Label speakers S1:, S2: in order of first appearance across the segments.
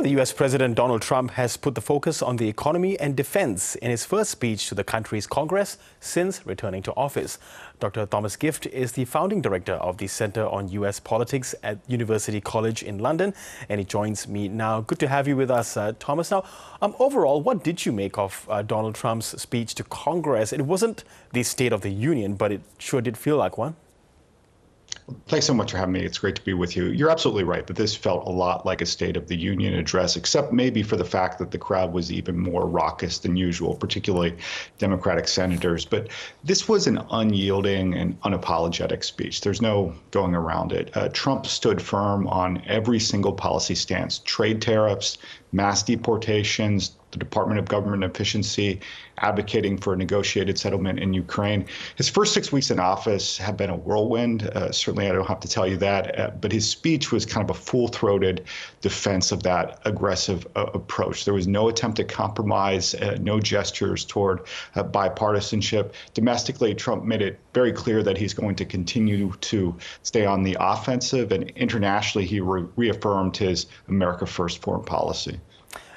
S1: The U.S. President Donald Trump has put the focus on the economy and defense in his first speech to the country's Congress since returning to office. Dr. Thomas Gift is the founding director of the Center on U.S. Politics at University College in London, and he joins me now. Good to have you with us, Thomas. Now, overall, what did you make of Donald Trump's speech to Congress? It wasn't the State of the Union, but it sure did feel like one.
S2: Thanks so much for having me. It's great to be with you. You're absolutely right that this felt a lot like a State of the Union address, except maybe for the fact that the crowd was even more raucous than usual, particularly Democratic senators. But this was an unyielding and unapologetic speech. There's no going around it. Trump stood firm on every single policy stance: trade tariffs, mass deportations, the Department of Government Efficiency, advocating for a negotiated settlement in Ukraine. His first 6 weeks in office have been a whirlwind. Certainly, I don't have to tell you that. But his speech was kind of a full-throated defense of that aggressive approach. There was no attempt at compromise, no gestures toward bipartisanship. Domestically, Trump made it very clear that he's going to continue to stay on the offensive. And internationally, he reaffirmed his America First foreign policy.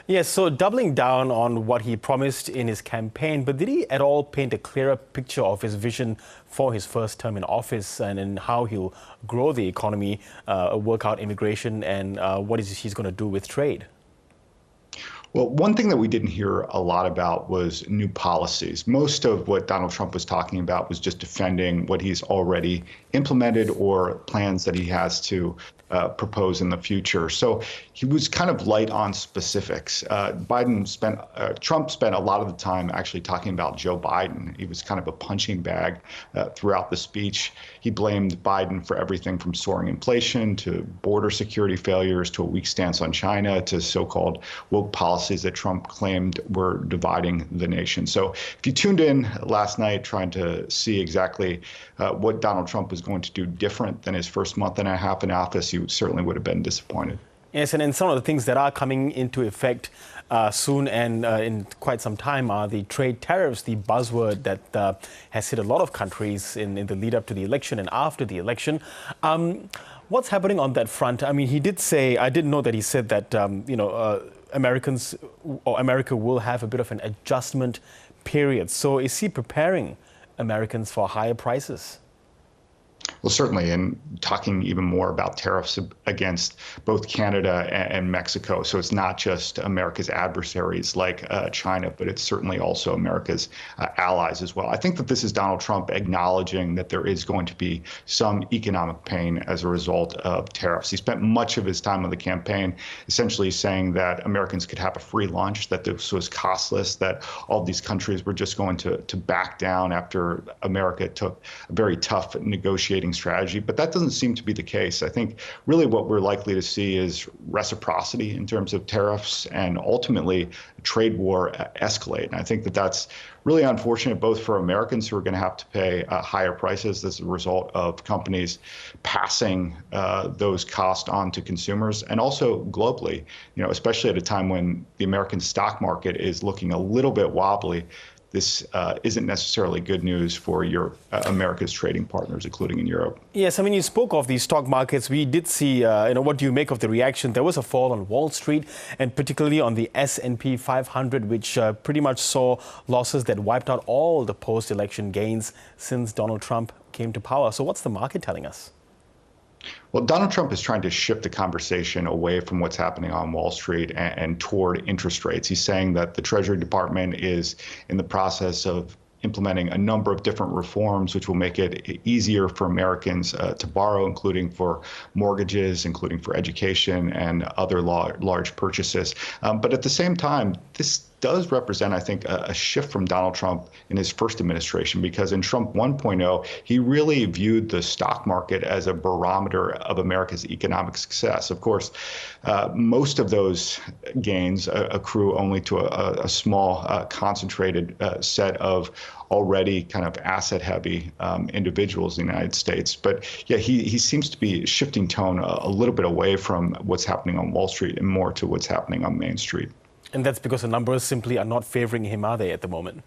S1: Yes, so doubling down on what he promised in his campaign, but did he at all paint a clearer picture of his vision for his first term in office and in how he'll grow the economy, work out immigration, and what he's going to do with trade?
S2: Well, one thing that we didn't hear a lot about was new policies. Most of what Donald Trump was talking about was just defending what he's already implemented or plans that he has to propose in the future. So he was kind of light on specifics. Trump spent a lot of the time actually talking about Joe Biden. He was kind of a punching bag throughout the speech. He blamed Biden for everything from soaring inflation to border security failures to a weak stance on China to so-called woke policies that Trump claimed were dividing the nation. So if you tuned in last night trying to see exactly what Donald Trump was going to do different than his first month and a half in office, you certainly would have been disappointed.
S1: Yes, and in some of the things that are coming into effect soon and in quite some time are the trade tariffs, the buzzword that has hit a lot of countries in the lead up to the election and after the election. What's happening on that front? I mean, he did say, I didn't know that he said that, Americans or America will have a bit of an adjustment period. So is he preparing Americans for higher prices?
S2: Well, certainly, and talking even more about tariffs against both Canada and Mexico. So it's not just America's adversaries like China, but it's certainly also America's allies as well. I think that this is Donald Trump acknowledging that there is going to be some economic pain as a result of tariffs. He spent much of his time on the campaign essentially saying that Americans could have a free lunch, that this was costless, that all these countries were just going to back down after America took a very tough negotiating strategy, but that doesn't seem to be the case. I think really what we're likely to see is reciprocity in terms of tariffs and ultimately a trade war escalate. And I think that that's really unfortunate both for Americans who are going to have to pay higher prices as a result of companies passing those costs on to consumers, and also globally, especially at a time when the American stock market is looking a little bit wobbly. This isn't necessarily good news for America's trading partners, including in Europe.
S1: Yes, I mean, you spoke of the stock markets. We did see, what do you make of the reaction? There was a fall on Wall Street, and particularly on the S&P 500, which pretty much saw losses that wiped out all the post-election gains since Donald Trump came to power. So what's the market telling us?
S2: Well, Donald Trump is trying to shift the conversation away from what's happening on Wall Street and toward interest rates. He's saying that the Treasury Department is in the process of implementing a number of different reforms, which will make it easier for Americans to borrow, including for mortgages, including for education and other large purchases. But at the same time, this does represent, I think, a shift from Donald Trump in his first administration, because in Trump 1.0, he really viewed the stock market as a barometer of America's economic success. Of course, most of those gains accrue only to a small, concentrated set of already kind of asset-heavy individuals in the United States. But yeah, he seems to be shifting tone a little bit away from what's happening on Wall Street and more to what's happening on Main Street.
S1: And that's because the numbers simply are not favoring him, are they, at the moment?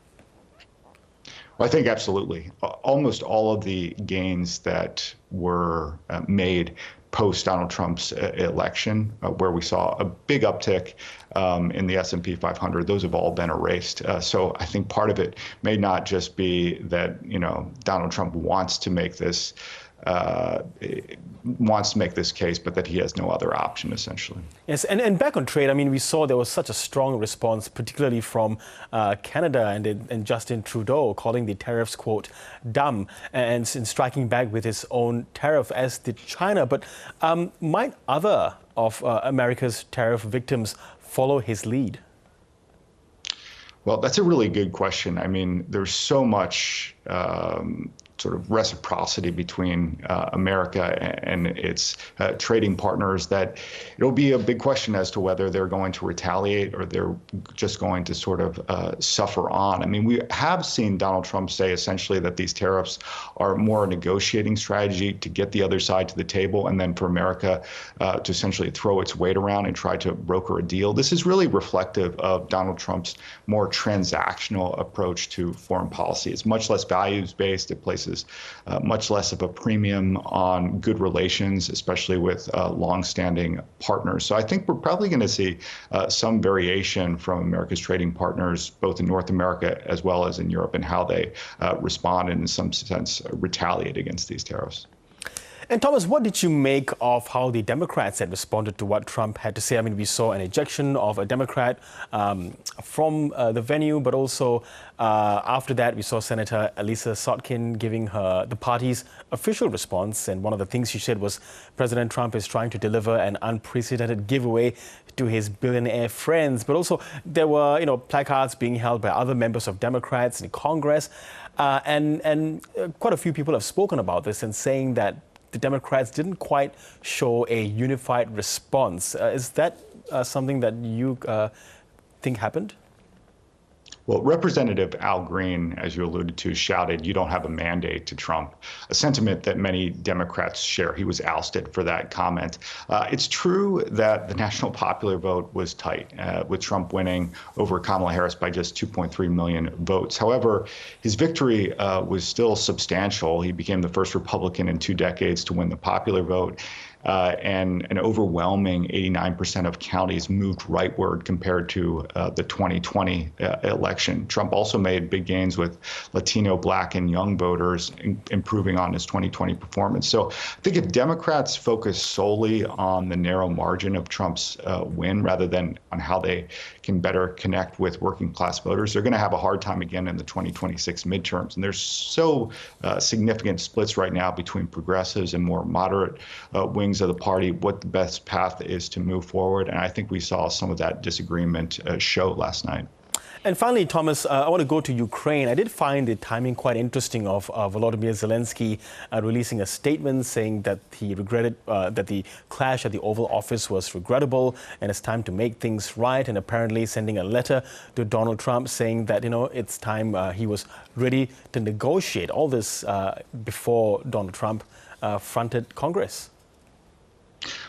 S2: Well, I think absolutely. Almost all of the gains that were made post-Donald Trump's election, where we saw a big uptick in the S&P 500. Those have all been erased. So I think part of it may not just be that, Donald Trump wants to make this case, but that he has no other option, essentially.
S1: Yes, and back on trade, I mean, we saw there was such a strong response, particularly from Canada and Justin Trudeau, calling the tariffs, quote, dumb, and striking back with his own tariff, as did China. But might other of America's tariff victims follow his lead?
S2: Well, that's a really good question. I mean, there's so much sort of reciprocity between America and its trading partners that it'll be a big question as to whether they're going to retaliate or they're just going to sort of suffer on. I mean, we have seen Donald Trump say essentially that these tariffs are more a negotiating strategy to get the other side to the table and then for America to essentially throw its weight around and try to broker a deal. This is really reflective of Donald Trump's more transactional approach to foreign policy. It's much less values-based. It places much less of a premium on good relations, especially with longstanding partners. So I think we're probably going to see some variation from America's trading partners, both in North America as well as in Europe, and how they respond and in some sense retaliate against these tariffs.
S1: And Thomas, what did you make of how the Democrats had responded to what Trump had to say? I mean, we saw an ejection of a Democrat from the venue, but also after that, we saw Senator Elisa Sotkin giving the party's official response. And one of the things she said was President Trump is trying to deliver an unprecedented giveaway to his billionaire friends. But also there were, placards being held by other members of Democrats in Congress. And quite a few people have spoken about this and saying that the Democrats didn't quite show a unified response. Is that something that you think happened?
S2: Well, Representative Al Green, as you alluded to, shouted, "You don't have a mandate" to Trump, a sentiment that many Democrats share. He was ousted for that comment. It's true that the national popular vote was tight, with Trump winning over Kamala Harris by just 2.3 million votes. However, his victory was still substantial. He became the first Republican in 2 decades to win the popular vote. And an overwhelming 89% of counties moved rightward compared to the 2020 election. Trump also made big gains with Latino, Black, and young voters, improving on his 2020 performance. So I think if Democrats focus solely on the narrow margin of Trump's win rather than on how they can better connect with working class voters, they're going to have a hard time again in the 2026 midterms. And there's so significant splits right now between progressives and more moderate wings of the party, what the best path is to move forward. And I think we saw some of that disagreement show last night.
S1: And finally, Thomas, I want to go to Ukraine. I did find the timing quite interesting of Volodymyr Zelensky releasing a statement saying that he regretted that the clash at the Oval Office was regrettable and it's time to make things right, and apparently sending a letter to Donald Trump saying that, it's time he was ready to negotiate. All this before Donald Trump fronted Congress.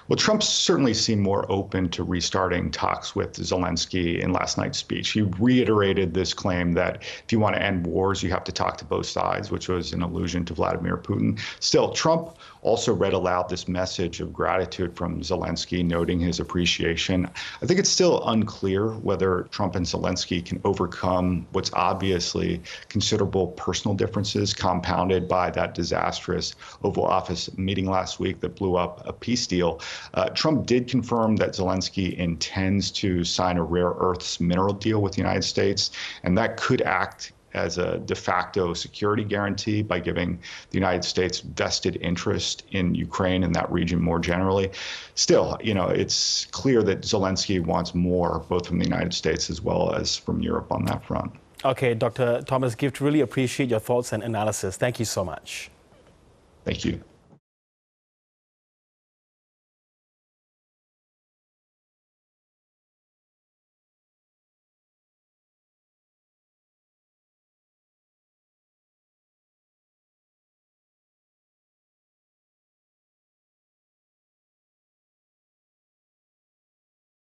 S2: Well, Trump certainly seemed more open to restarting talks with Zelensky in last night's speech. He reiterated this claim that if you want to end wars, you have to talk to both sides, which was an allusion to Vladimir Putin. Still, Trump also read aloud this message of gratitude from Zelensky, noting his appreciation. I think it's still unclear whether Trump and Zelensky can overcome what's obviously considerable personal differences compounded by that disastrous Oval Office meeting last week that blew up a peace deal. Trump did confirm that Zelensky intends to sign a rare earths mineral deal with the United States, and that could act as a de facto security guarantee by giving the United States vested interest in Ukraine and that region more generally. Still, it's clear that Zelensky wants more, both from the United States as well as from Europe on that front.
S1: Okay, Dr. Thomas Gift, really appreciate your thoughts and analysis. Thank you so much.
S2: Thank you.